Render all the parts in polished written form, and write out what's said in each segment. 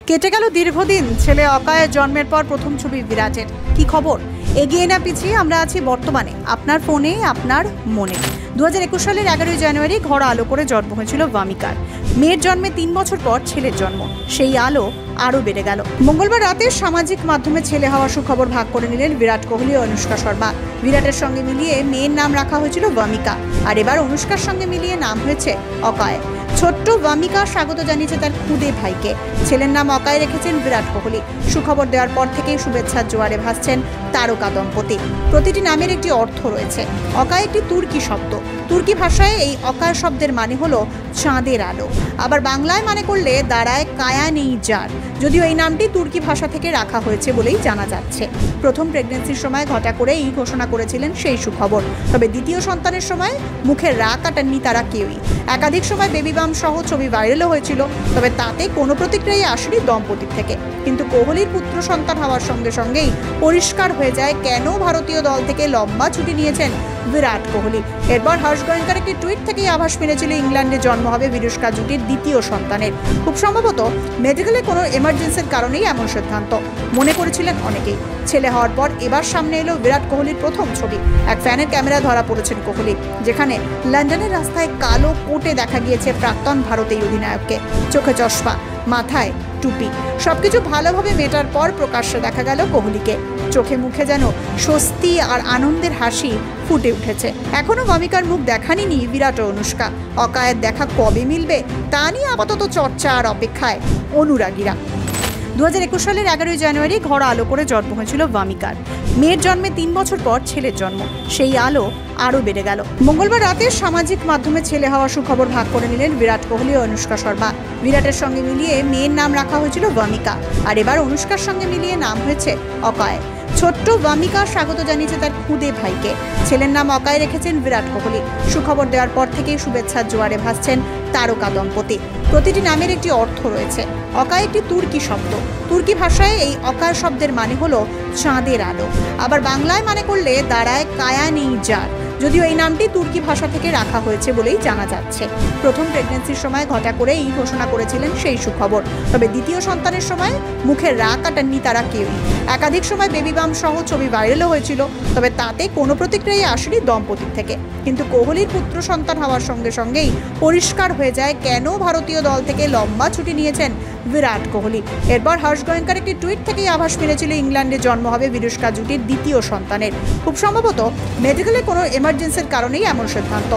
কেটে গেল দীর্ঘদিন। ছেলে অকায়ের জন্মের পর প্রথম ছবি বিরাটের। কি খবর? এগিয়ে না পিছিয়ে আমরা আছি বর্তমানে, আপনার ফোনে, আপনার মনে। 2021 সালের 11ই জানুয়ারি ঘর আলো করে জন্ম হয়েছিল ভামিকার। মেয়ের জন্মে 3 বছর পর ছেলের জন্ম। সেই আলো আরও বেড়ে গেল। মঙ্গলবার রাতে সামাজিক মাধ্যমে ছেলে হওয়ার সুখবর ভাগ করে নিলেন বিরাট কোহলি ও অনুষ্কা শর্মা। বিরাটের সঙ্গে মিলিয়ে মেয়ের নাম রাখা হয়েছিল ভামিকা, আর এবার অনুষ্কার সঙ্গে মিলিয়ে নাম হয়েছে অকায়। ছোট্ট ভামিকা স্বাগত জানিয়েছে তার খুদে ভাইকে। ছেলের নাম অকায় রেখেছেন বিরাট কোহলি। সুখবর দেওয়ার পর থেকেই শুভেচ্ছার জোয়ারে ভাসছেন তারকা দম্পতি। প্রতিটি নামের একটি অর্থ রয়েছে। অকায় একটি তুর্কি শব্দ। তুর্কি ভাষায় এই অকায় শব্দের মানে হলো চাঁদের আলো, আবার বাংলায় মানে করলে দাঁড়ায় কায়া নেই যার। যদিও এই নামটি তুর্কি ভাষা থেকে রাখা হয়েছে বলেই জানা যাচ্ছে। প্রথম প্রেগন্যান্সির সময় ঘটা করেই ঘোষণা করেছিলেন সেই সুখবর। তবে দ্বিতীয় সন্তানের সময় মুখের রাগ কাটাননি তারা কেউই। একাধিক সময় বেবি বাম সহ ছবি ভাইরালও হয়েছিল, তবে তাতে কোনো প্রতিক্রিয়াই আসেনি দম্পতির থেকে। কিন্তু কোহলির পুত্র সন্তান হওয়ার সঙ্গে সঙ্গেই পরিষ্কার হয়ে যায় কেন ভারতীয় দল থেকে লম্বা ছুটি নিয়েছেন বিরাট কোহলি। এরপর হর্ষ গোয়েঙ্কার একটি টুইট থেকেই আভাস মিলেছিল ইংল্যান্ডে জন্ম হবে বিরুষ্কা জুটির দ্বিতীয় সন্তানের। খুব সম্ভবত মেডিকেলে কোনো এমার্জেন্সির কারণেই এমন সিদ্ধান্ত মনে করেছিলেন অনেকেই। ছেলে হওয়ার পর এবার সামনে এলো বিরাট কোহলির প্রথম ছবি। এক ফ্যানের ক্যামেরা ধরা পড়েছেন কোহলি, যেখানে লন্ডনের রাস্তায় কালো কোটে দেখা গিয়েছে প্রাক্তন ভারতীয় অধিনায়ককে। চোখে চশমা, মাথায় টুপি, সবকিছু ভালোভাবে মেটার পর প্রকাশ্যে দেখা গেল কোহলিকে। চোখে মুখে যেন স্বস্তি আর আনন্দের হাসি ফুটে উঠেছে। এখনো ভামিকার মুখ দেখানি বিরাট ও অনুষ্কা। অকায়ের দেখা কবে মিলবে তা নিয়ে আপাতত চর্চা আর অপেক্ষায় অনুরাগীরা। 2021 সালের 11ই জানুয়ারি ঘর আলো করে জন্ম হয়েছিল ভামিকার। মেয়ের জন্মে 3 বছর পর ছেলের জন্ম। সেই আলো আরও বেড়ে গেল। মঙ্গলবার রাতে সামাজিক মাধ্যমে ছেলে হওয়ার সুখবর ভাগ করে নিলেন বিরাট কোহলি ও অনুষ্কা শর্মা। বিরাটের সঙ্গে মিলিয়ে মেয়ের নাম রাখা হয়েছিল ভামিকা, আর এবার অনুষ্কার সঙ্গে মিলিয়ে নাম হয়েছে অকায়। ছোট্ট ভামিকা স্বাগত জানিয়েছে তার খুদে ভাইকে। ছেলের নাম অকায় রেখেছেন বিরাট কোহলি। সুখবর দেওয়ার পর থেকেই শুভেচ্ছার জোয়ারে ভাসছেন তারকা দম্পতি। প্রতিটি নামের একটি অর্থ রয়েছে। অকায় একটি তুর্কি শব্দ। তুর্কি ভাষায় এই অকায় শব্দের মানে হলো চাঁদের আলো, আবার বাংলায় মানে করলে দাঁড়ায় কায়া নেই যার। যদিও এই নামটি তুর্কি ভাষা থেকে রাখা হয়েছে বলেই জানা যাচ্ছে। প্রথম প্রেগন্যান্সির সময় ঘটা করেই ঘোষণা করেছিলেন সেই সুখবর। তবে দ্বিতীয় সন্তানের সময় মুখের রাগ কাটাননি তারা কেউই। একাধিক সময় বেবি বাম সহ ছবি ভাইরালও হয়েছিল, তবে তাতে কোনো প্রতিক্রিয়াই আসেনি দম্পতির থেকে। কিন্তু কোহলির পুত্র সন্তান হওয়ার সঙ্গে সঙ্গেই পরিষ্কার হয়ে যায় কেন ভারতীয় দল থেকে লম্বা ছুটি নিয়েছেন বিরাট কোহলি। এরপর হর্ষ গোয়েঙ্কার একটি টুইট থেকেই আভাস মিলেছিল ইংল্যান্ডে জন্ম হবে বিরুষ্কা জুটির দ্বিতীয় সন্তানের। খুব সম্ভবত মেডিকেলে কোনো এমার্জেন্সির কারণেই এমন সিদ্ধান্ত।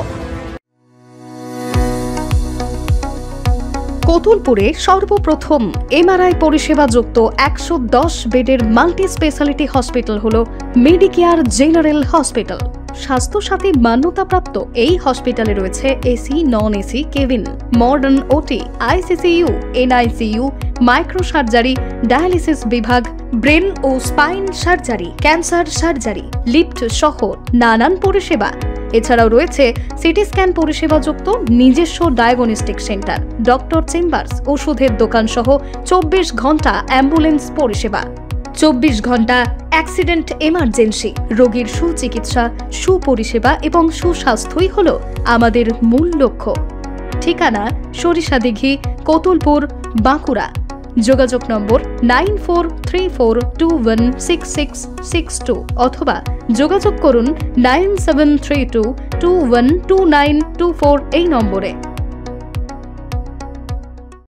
কোতুলপুরে সর্বপ্রথম এমআরআই পরিষেবা যুক্ত 110 বেডের মাল্টি স্পেশালিটি হসপিটাল হলো মেডিকেয়ার জেনারেল হসপিটাল। স্বাস্থ্যসাথী মান্যতাপ্রাপ্ত এই হসপিটালে রয়েছে AC, non AC cabin, modern OT, ICCU, NICU, micro surgery, dialysis বিভাগ, ব্রেন ও spine surgery, cancer surgery, lift সহ নানান পরিষেবা। এছাড়াও রয়েছে সিটি স্ক্যান পরিষেবা যুক্ত নিজস্ব ডায়াগনস্টিক সেন্টার, ডক্টর চেম্বার্স, ওষুধের দোকান সহ 24 ঘন্টা অ্যাম্বুলেন্স পরিষেবা। 24 ঘন্টা অ্যাক্সিডেন্ট এমার্জেন্সি। রোগীর সুচিকিৎসা, সুপরিষেবা এবং সুস্বাস্থ্যই হল আমাদের মূল লক্ষ্য। ঠিকানা সরিষাদিঘি, কোতুলপুর, বাঁকুড়া। যোগাযোগ নম্বর 9434216662 অথবা যোগাযোগ করুন 9732212924 এই নম্বরে।